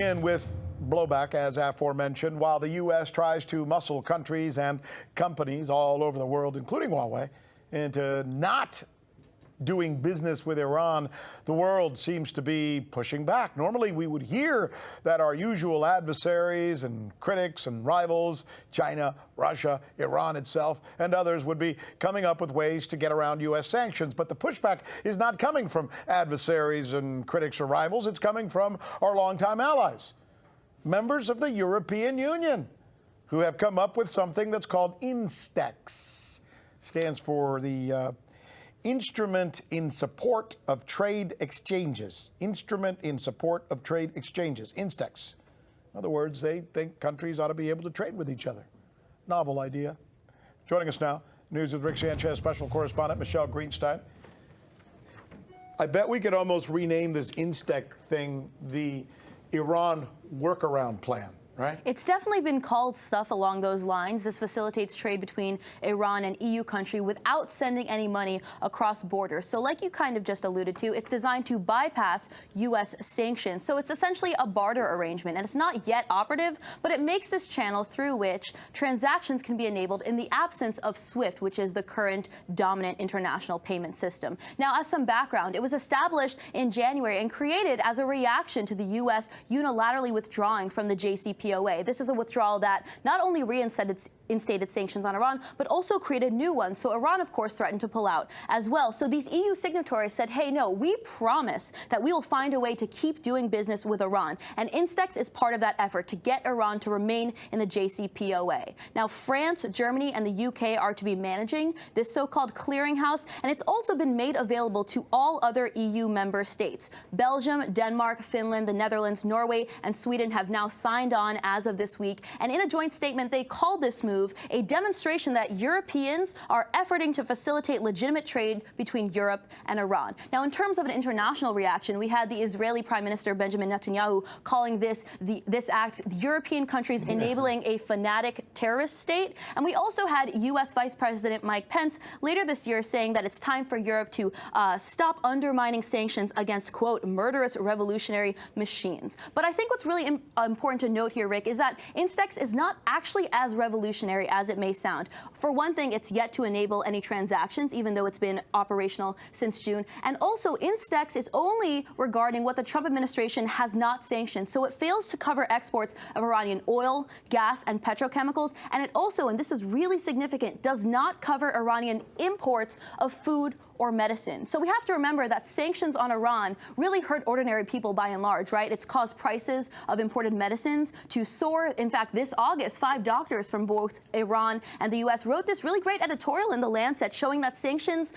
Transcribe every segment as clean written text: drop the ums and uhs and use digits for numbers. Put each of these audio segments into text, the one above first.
In with blowback, as aforementioned, while the U.S. tries to muscle countries and companies all over the world, including Huawei, into not doing business with Iran, the world seems to be pushing back. Normally, we would hear that our usual adversaries and critics and rivals, China, Russia, Iran itself, and others, would be coming up with ways to get around U.S. sanctions. But the pushback is not coming from adversaries and critics or rivals. It's coming from our longtime allies, members of the European Union, who have come up with something that's called INSTEX. Stands for the Instrument in Support of Trade Exchanges. Instrument in Support of Trade Exchanges, INSTEX. In other words, they think countries ought to be able to trade with each other. Novel idea. Joining us now, News with Rick Sanchez, special correspondent Michele Greenstein. I bet we could almost rename this INSTEX thing the Iran workaround plan. Right. It's definitely been called stuff along those lines. This facilitates trade between Iran and EU country without sending any money across borders. So like you kind of just alluded to, it's designed to bypass U.S. sanctions. So it's essentially a barter arrangement, and it's not yet operative, but it makes this channel through which transactions can be enabled in the absence of SWIFT, which is the current dominant international payment system. Now, as some background, it was established in January and created as a reaction to the U.S. unilaterally withdrawing from the JCPOA. This is a withdrawal that not only reinstated sanctions on Iran, but also created new ones. So Iran, of course, threatened to pull out as well. So these EU signatories said, hey, no, we promise that we will find a way to keep doing business with Iran. And INSTEX is part of that effort to get Iran to remain in the JCPOA. Now, France, Germany, and the UK are to be managing this so-called clearinghouse, and it's also been made available to all other EU member states. Belgium, Denmark, Finland, the Netherlands, Norway, and Sweden have now signed on as of this week. And in a joint statement, they called this move a demonstration that Europeans are efforting to facilitate legitimate trade between Europe and Iran. Now, in terms of an international reaction, we had the Israeli Prime Minister Benjamin Netanyahu calling this act European countries enabling a fanatic terrorist state. And we also had U.S. Vice President Mike Pence later this year saying that it's time for Europe to stop undermining sanctions against, quote, murderous revolutionary machines. But I think what's really important to note here, Rick, is that INSTEX is not actually as revolutionary as it may sound. For one thing, it's yet to enable any transactions, even though it's been operational since June. And also, INSTEX is only regarding what the Trump administration has not sanctioned. So it fails to cover exports of Iranian oil, gas, and petrochemicals. And it also, and this is really significant, does not cover Iranian imports of food or medicine. So we have to remember that sanctions on Iran really hurt ordinary people by and large, right? It's caused prices of imported medicines to soar. In fact, this August, 5 doctors from both Iran and the U.S. wrote this really great editorial in The Lancet showing that sanctions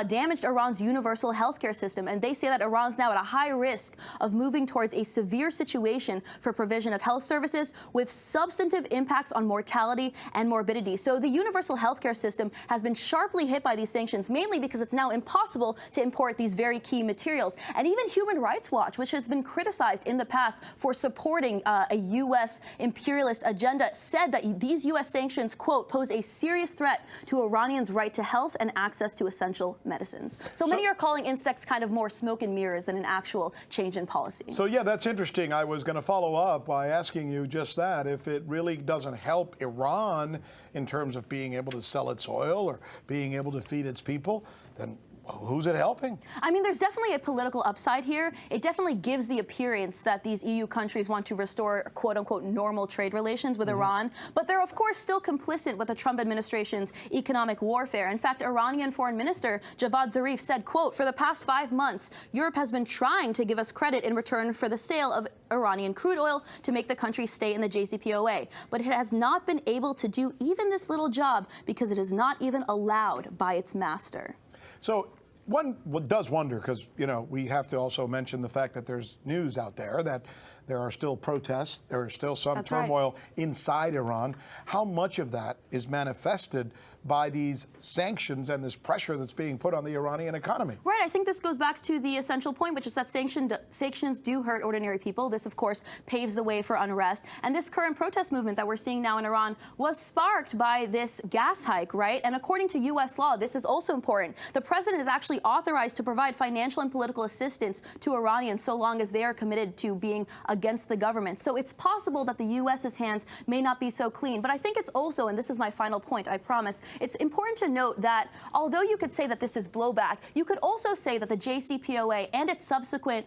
damaged Iran's universal healthcare system. And they say that Iran's now at a high risk of moving towards a severe situation for provision of health services with substantive impacts on mortality and morbidity. So the universal healthcare system has been sharply hit by these sanctions, mainly because it's now impossible to import these very key materials. And even Human Rights Watch, which has been criticized in the past for supporting a U.S. imperialist agenda, said that these U.S. sanctions, quote, pose a serious threat to Iranians' right to health and access to essential medicines. So many are calling INSTEX kind of more smoke and mirrors than an actual change in policy. So, yeah, that's interesting. I was going to follow up by asking you just that. If it really doesn't help Iran in terms of being able to sell its oil or being able to feed its people, then who's it helping? I mean, there's definitely a political upside here. It definitely gives the appearance that these EU countries want to restore, quote unquote, normal trade relations with Iran. But they're, of course, still complicit with the Trump administration's economic warfare. In fact, Iranian Foreign Minister Javad Zarif said, quote, for the past 5 months, Europe has been trying to give us credit in return for the sale of Iranian crude oil to make the country stay in the JCPOA. But it has not been able to do even this little job because it is not even allowed by its master. So one does wonder, because, you know, we have to also mention the fact that there's news out there that there are still protests, there is still some turmoil inside Iran. How much of that is manifested by these sanctions and this pressure that's being put on the Iranian economy? Right. I think this goes back to the essential point, which is that sanctions do hurt ordinary people. This, of course, paves the way for unrest. And this current protest movement that we're seeing now in Iran was sparked by this gas hike, right? And according to U.S. law, this is also important. The president is actually authorized to provide financial and political assistance to Iranians so long as they are committed to being against the government. So it's possible that the U.S.'s hands may not be so clean. But I think it's also, and this is my final point, I promise, it's important to note that although you could say that this is blowback, you could also say that the JCPOA and its subsequent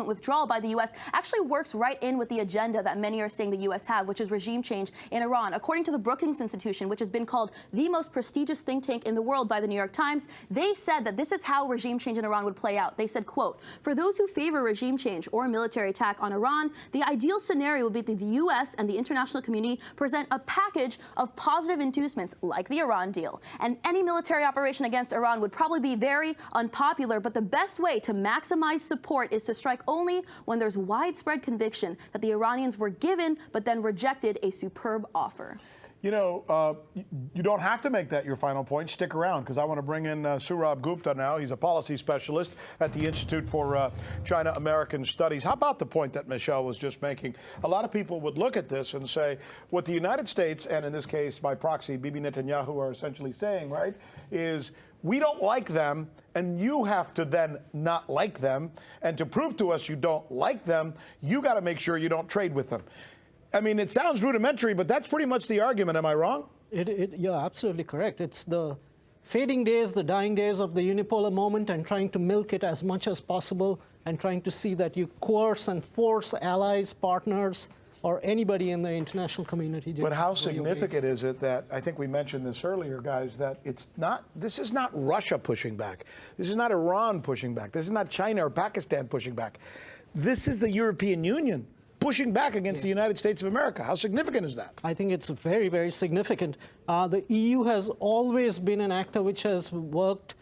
withdrawal by the U.S. actually works right in with the agenda that many are saying the U.S. have, which is regime change in Iran. According to the Brookings Institution, which has been called the most prestigious think tank in the world by the New York Times, they said that this is how regime change in Iran would play out. They said, quote, "For those who favor regime change or a military attack on Iran, the ideal scenario would be that the U.S. and the international community present a package of positive inducements like the Iran deal. And any military operation against Iran would probably be very unpopular, but the best way to maximize support is to strike only when there's widespread conviction that the Iranians were given but then rejected a superb offer." You know, you don't have to make that your final point. Stick around, because I want to bring in Sourabh Gupta now. He's a policy specialist at the Institute for China-American Studies. How about the point that Michele was just making? A lot of people would look at this and say, what the United States, and in this case, by proxy, Bibi Netanyahu, are essentially saying, right, is we don't like them, and you have to then not like them. And to prove to us you don't like them, you got to make sure you don't trade with them. I mean, it sounds rudimentary, but that's pretty much the argument. Am I wrong? You're absolutely correct. It's the fading days, the dying days of the unipolar moment, and trying to milk it as much as possible, and trying to see that you coerce and force allies, partners, or anybody in the international community. But how significant is it that, I think we mentioned this earlier, guys, that this is not Russia pushing back. This is not Iran pushing back. This is not China or Pakistan pushing back. This is the European Union pushing back against the United States of America. How significant is that? I think it's very, very significant. The EU has always been an actor which has worked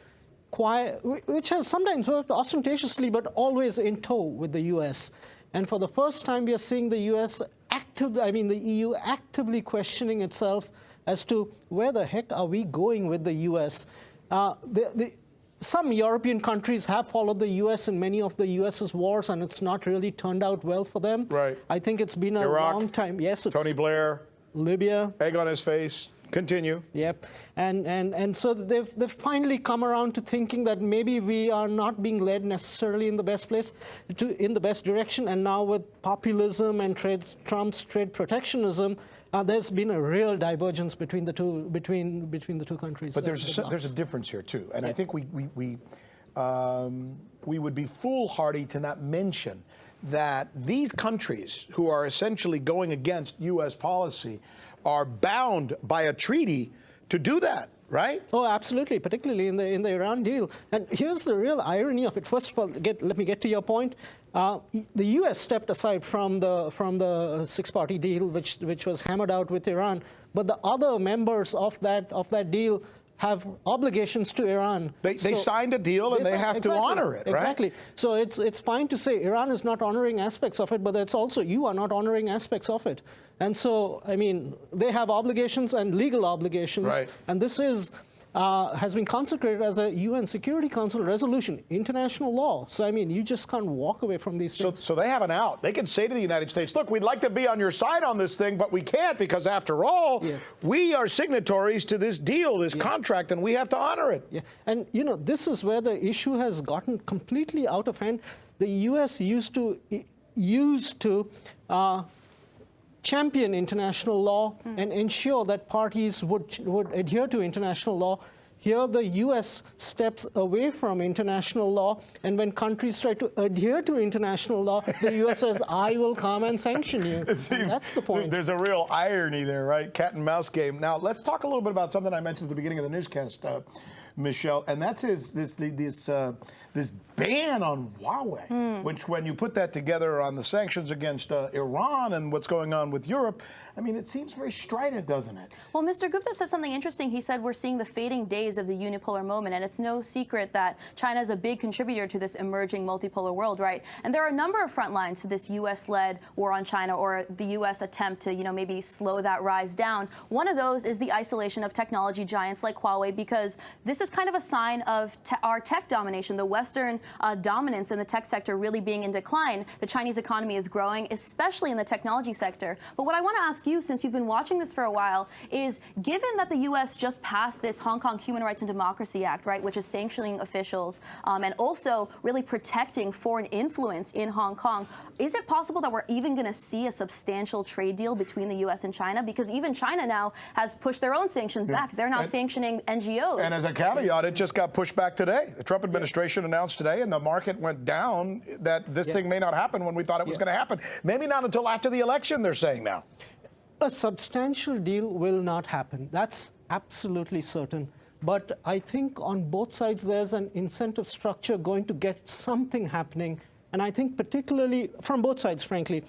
which has sometimes worked ostentatiously, but always in tow with the U.S. And for the first time, we are seeing the the EU actively questioning itself as to where the heck are we going with the U.S. Some European countries have followed the U.S. in many of the U.S.'s wars, and it's not really turned out well for them. Right. I think it's been a Iraq, long time. Yes. Tony Blair. Libya. Egg on his face. Continue. Yep. And so they've finally come around to thinking that maybe we are not being led necessarily in the best in the best direction. And now with populism and Trump's trade protectionism, there's been a real divergence between the two countries. But there's a difference here too, and I think we would be foolhardy to not mention that these countries who are essentially going against U.S. policy are bound by a treaty to do that, right? Oh, absolutely, particularly in the Iran deal. And here's the real irony of it. First of all, let me get to your point. The U.S. stepped aside from the six-party deal, which was hammered out with Iran, but the other members of that deal have obligations to Iran. They signed a deal and they have to honor it, right? Exactly. So it's fine to say Iran is not honoring aspects of it, but it's also you are not honoring aspects of it. And so, I mean, they have obligations and legal obligations. Right. And this has been consecrated as a UN Security Council resolution, international law. So, I mean, you just can't walk away from these things. So they have an out. They can say to the United States, look, we'd like to be on your side on this thing, but we can't because, after all, we are signatories to this deal, this contract, and we have to honor it. Yeah. And, you know, this is where the issue has gotten completely out of hand. The U.S. used to champion international law and ensure that parties would adhere to international law. Here, the U.S. steps away from international law, and when countries try to adhere to international law, the U.S. says, I will come and sanction you. That's the point. There's a real irony there, right? Cat and mouse game. Now, let's talk a little bit about something I mentioned at the beginning of the newscast, Michele, and that's this ban on Huawei, which, when you put that together on the sanctions against Iran and what's going on with Europe, I mean, it seems very strident, doesn't it? Well, Mr. Gupta said something interesting. He said we're seeing the fading days of the unipolar moment, and it's no secret that China is a big contributor to this emerging multipolar world, right? And there are a number of front lines to this U.S.-led war on China, or the U.S. attempt to, maybe slow that rise down. One of those is the isolation of technology giants like Huawei, because this is kind of a sign of our tech domination. The West Western dominance in the tech sector really being in decline, the Chinese economy is growing, especially in the technology sector. But what I want to ask you, since you've been watching this for a while, is given that the U.S. just passed this Hong Kong Human Rights and Democracy Act, right, which is sanctioning officials and also really protecting foreign influence in Hong Kong, is it possible that we're even going to see a substantial trade deal between the U.S. and China? Because even China now has pushed their own sanctions back. They're not sanctioning NGOs. And as a caveat, it just got pushed back today. The Trump administration announced today, and the market went down, that this thing may not happen when we thought it was going to happen. Maybe not until after the election, they're saying now. A substantial deal will not happen. That's absolutely certain. But I think on both sides, there's an incentive structure going to get something happening. And I think particularly from both sides, frankly,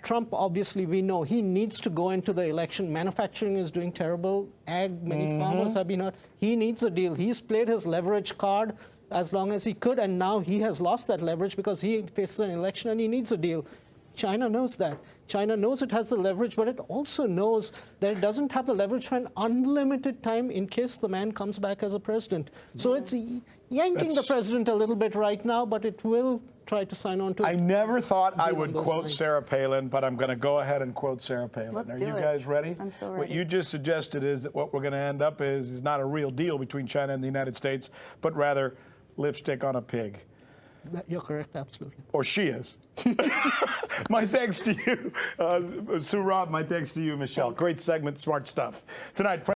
Trump, obviously, we know he needs to go into the election. Manufacturing is doing terrible. Many farmers have been hurt. He needs a deal. He's played his leverage card as long as he could, and now he has lost that leverage because he faces an election and he needs a deal. China knows that. China knows it has the leverage, but it also knows that it doesn't have the leverage for an unlimited time in case the man comes back as a president. So it's yanking the president a little bit right now, but it will try to sign on to it. I never thought I would quote lines. Sarah Palin, but I'm going to go ahead and quote Sarah Palin. Let's Are do you it. guys ready? I'm so ready. What you just suggested is that what we're going to end up is not a real deal between China and the United States, but rather lipstick on a pig. You're correct, absolutely. Or she is. My thanks to you, Sourabh. My thanks to you, Michele. Great segment, smart stuff. Tonight.